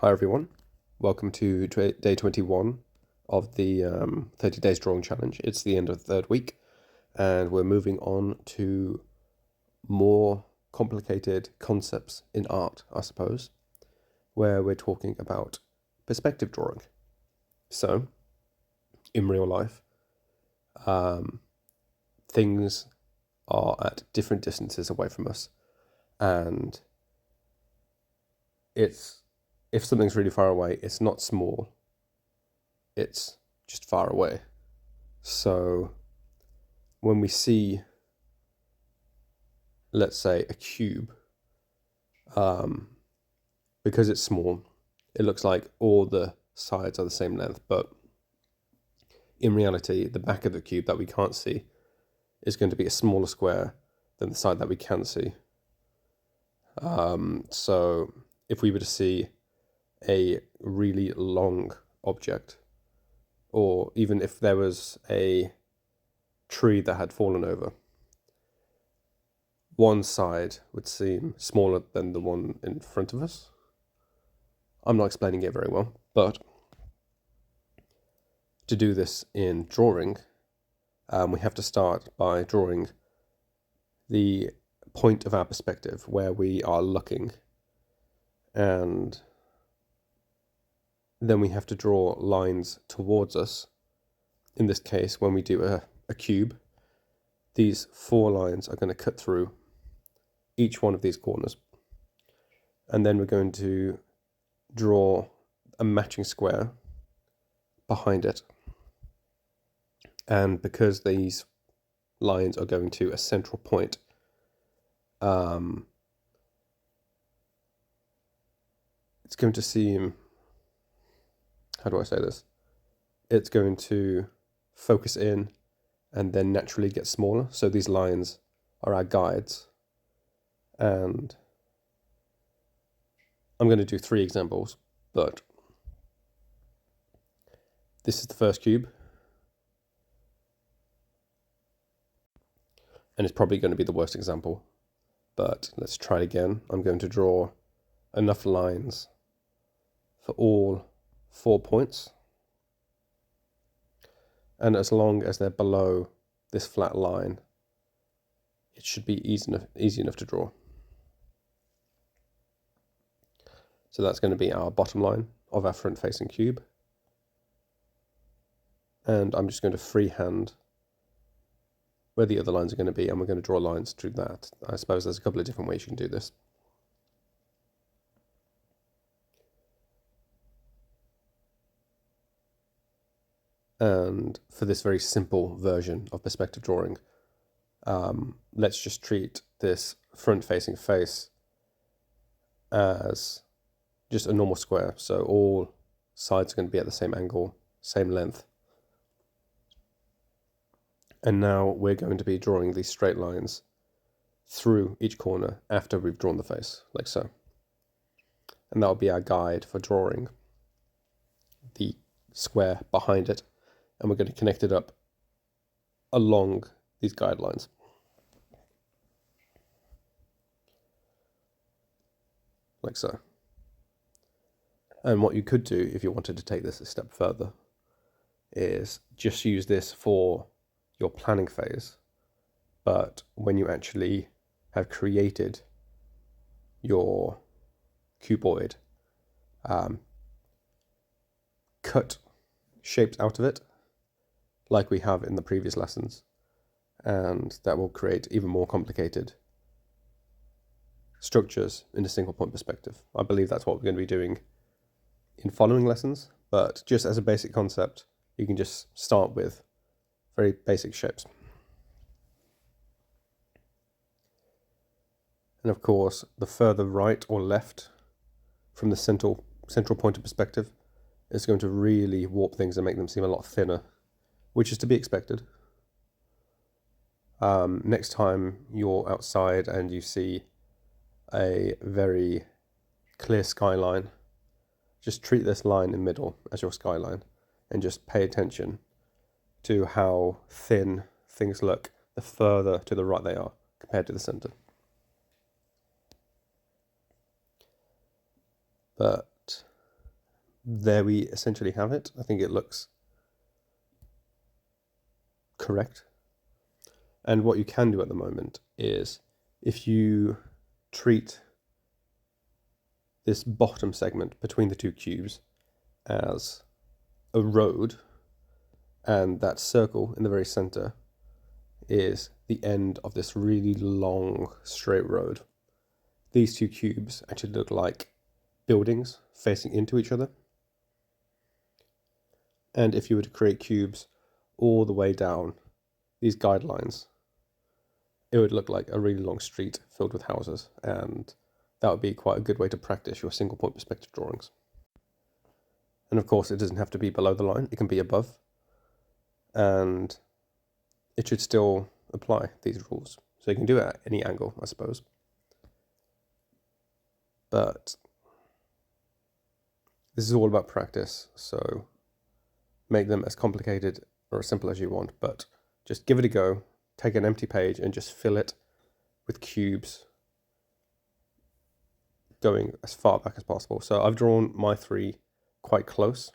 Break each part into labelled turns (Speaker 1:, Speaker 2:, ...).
Speaker 1: Hi everyone, welcome to day 21 of the 30 Days Drawing Challenge. It's the end of the third week and we're moving on to more complicated concepts in art, I suppose, where we're talking about perspective drawing. So, in real life, things are at different distances away from us, and if something's really far away, it's not small, it's just far away. So when we see, let's say, a cube, because it's small, it looks like all the sides are the same length, but in reality, the back of the cube that we can't see is going to be a smaller square than the side that we can see. So if we were to see a really long object, or even if there was a tree that had fallen over, one side would seem smaller than the one in front of us. I'm not explaining it very well, but to do this in drawing, we have to start by drawing the point of our perspective where we are looking, and then we have to draw lines towards us. In this case, when we do a cube, these 4 lines are going to cut through each one of these corners, and then we're going to draw a matching square behind it. And because these lines are going to a central point, it's going to seem, how do I say this? It's going to focus in and then naturally get smaller. So these lines are our guides. And I'm going to do 3 examples, but this is the first cube. And it's probably going to be the worst example, but let's try it again. I'm going to draw enough lines for all 4 points. And as long as they're below this flat line, it should be easy enough to draw. So that's going to be our bottom line of our front-facing cube. And I'm just going to freehand where the other lines are going to be, and we're going to draw lines through that. I suppose there's a couple of different ways you can do this. And for this very simple version of perspective drawing, let's just treat this front-facing face as just a normal square. So all sides are going to be at the same angle, same length. And now we're going to be drawing these straight lines through each corner after we've drawn the face, like so. And that will be our guide for drawing the square behind it. And we're going to connect it up along these guidelines. Like so. And what you could do if you wanted to take this a step further is just use this for your planning phase, but when you actually have created your cuboid, cut shapes out of it like we have in the previous lessons, and that will create even more complicated structures in a single point perspective. I believe that's what we're going to be doing in following lessons, but just as a basic concept, you can just start with very basic shapes. And of course, the further right or left from the central point of perspective is going to really warp things and make them seem a lot thinner, which is to be expected. Next time you're outside and you see a very clear skyline, just treat this line in the middle as your skyline and just pay attention to how thin things look the further to the right they are compared to the center. But there we essentially have it. I think it looks correct. And what you can do at the moment is, if you treat this bottom segment between the two cubes as a road, and that circle in the very center is the end of this really long straight road, these two cubes actually look like buildings facing into each other. And if you were to create cubes all the way down these guidelines, it would look like a really long street filled with houses, and that would be quite a good way to practice your single point perspective drawings. And of course, it doesn't have to be below the line, it can be above, and it should still apply these rules. So you can do it at any angle, I suppose. But this is all about practice, so make them as complicated or as simple as you want, but just give it a go. Take an empty page and just fill it with cubes going as far back as possible. So I've drawn my 3 quite close,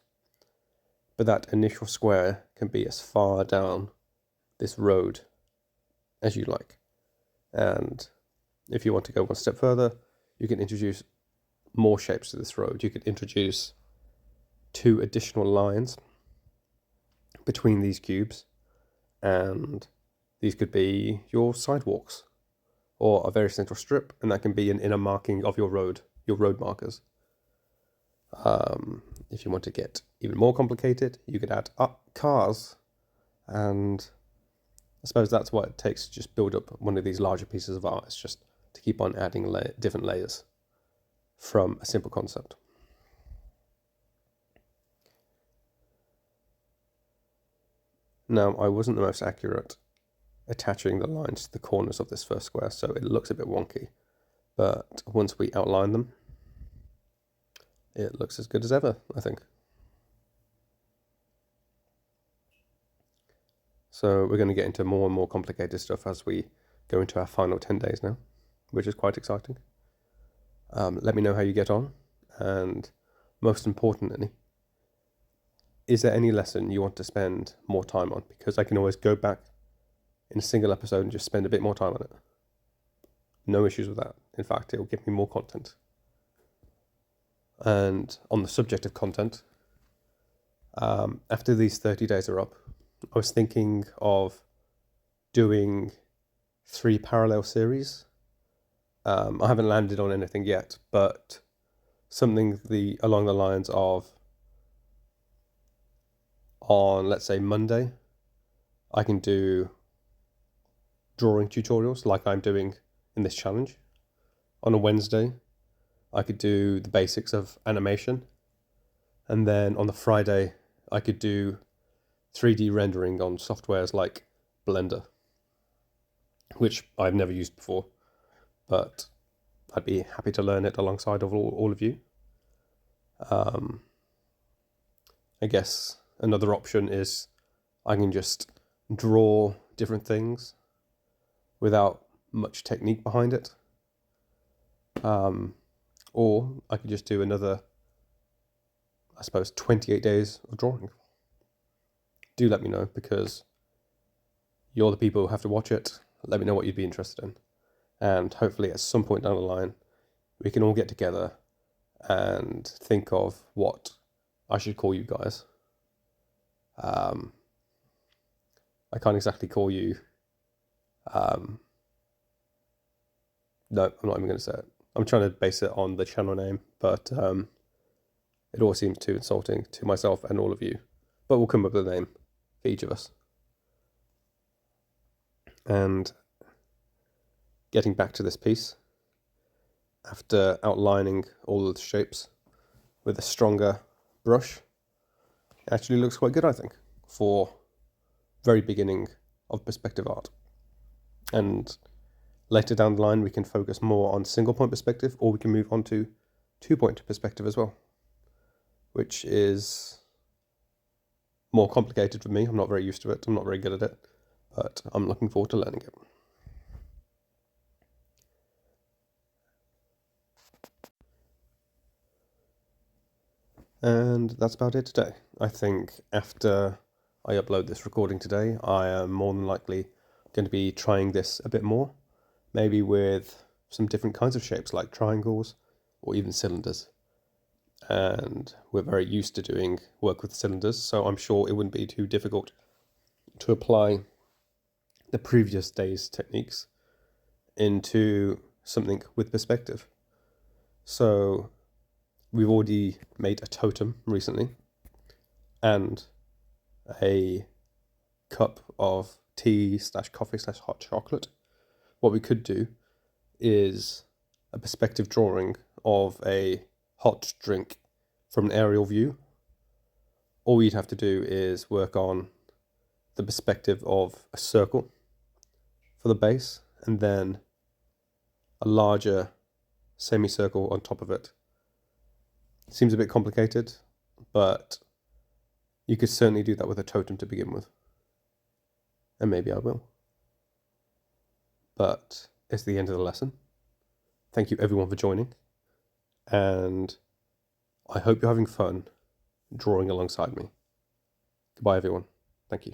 Speaker 1: but that initial square can be as far down this road as you like. And if you want to go one step further, you can introduce more shapes to this road. You could introduce 2 additional lines between these cubes, and these could be your sidewalks or a very central strip, and that can be an inner marking of your road markers. If you want to get even more complicated, you could add up cars, and I suppose that's what it takes to just build up one of these larger pieces of art. It's just to keep on adding different layers from a simple concept. Now, I wasn't the most accurate attaching the lines to the corners of this first square, so it looks a bit wonky. But once we outline them, it looks as good as ever, I think. So we're going to get into more and more complicated stuff as we go into our final 10 days now, which is quite exciting. Let me know how you get on, and most importantly, is there any lesson you want to spend more time on? Because I can always go back in a single episode and just spend a bit more time on it. No issues with that. In fact, it will give me more content. And on the subject of content, after these 30 days are up, I was thinking of doing 3 parallel series. I haven't landed on anything yet, but something along the lines of, on, let's say, Monday, I can do drawing tutorials like I'm doing in this challenge. On a Wednesday, I could do the basics of animation. And then on the Friday, I could do 3D rendering on softwares like Blender, which I've never used before, but I'd be happy to learn it alongside of all of you. I guess another option is I can just draw different things without much technique behind it. Or I could just do another, I suppose, 28 days of drawing. Do let me know, because you're the people who have to watch it. Let me know what you'd be interested in. And hopefully at some point down the line, we can all get together and think of what I should call you guys. I can't exactly call you. No, I'm not even going to say it. I'm trying to base it on the channel name, but it all seems too insulting to myself and all of you. But we'll come up with a name for each of us. And getting back to this piece, after outlining all of the shapes with a stronger brush, it actually looks quite good, I think, for very beginning of perspective art. And later down the line, we can focus more on single point perspective, or we can move on to 2-point perspective as well, which is more complicated for me. I'm not very used to it. I'm not very good at it, but I'm looking forward to learning it. And that's about it today. I think after I upload this recording today, I am more than likely going to be trying this a bit more, maybe with some different kinds of shapes like triangles or even cylinders. And we're very used to doing work with cylinders, so I'm sure it wouldn't be too difficult to apply the previous day's techniques into something with perspective. So we've already made a totem recently and a cup of tea/coffee/hot chocolate. What we could do is a perspective drawing of a hot drink from an aerial view. All you'd have to do is work on the perspective of a circle for the base and then a larger semicircle on top of it. Seems a bit complicated, but you could certainly do that with a totem to begin with. And maybe I will. But it's the end of the lesson. Thank you everyone for joining, and I hope you're having fun drawing alongside me. Goodbye everyone. Thank you.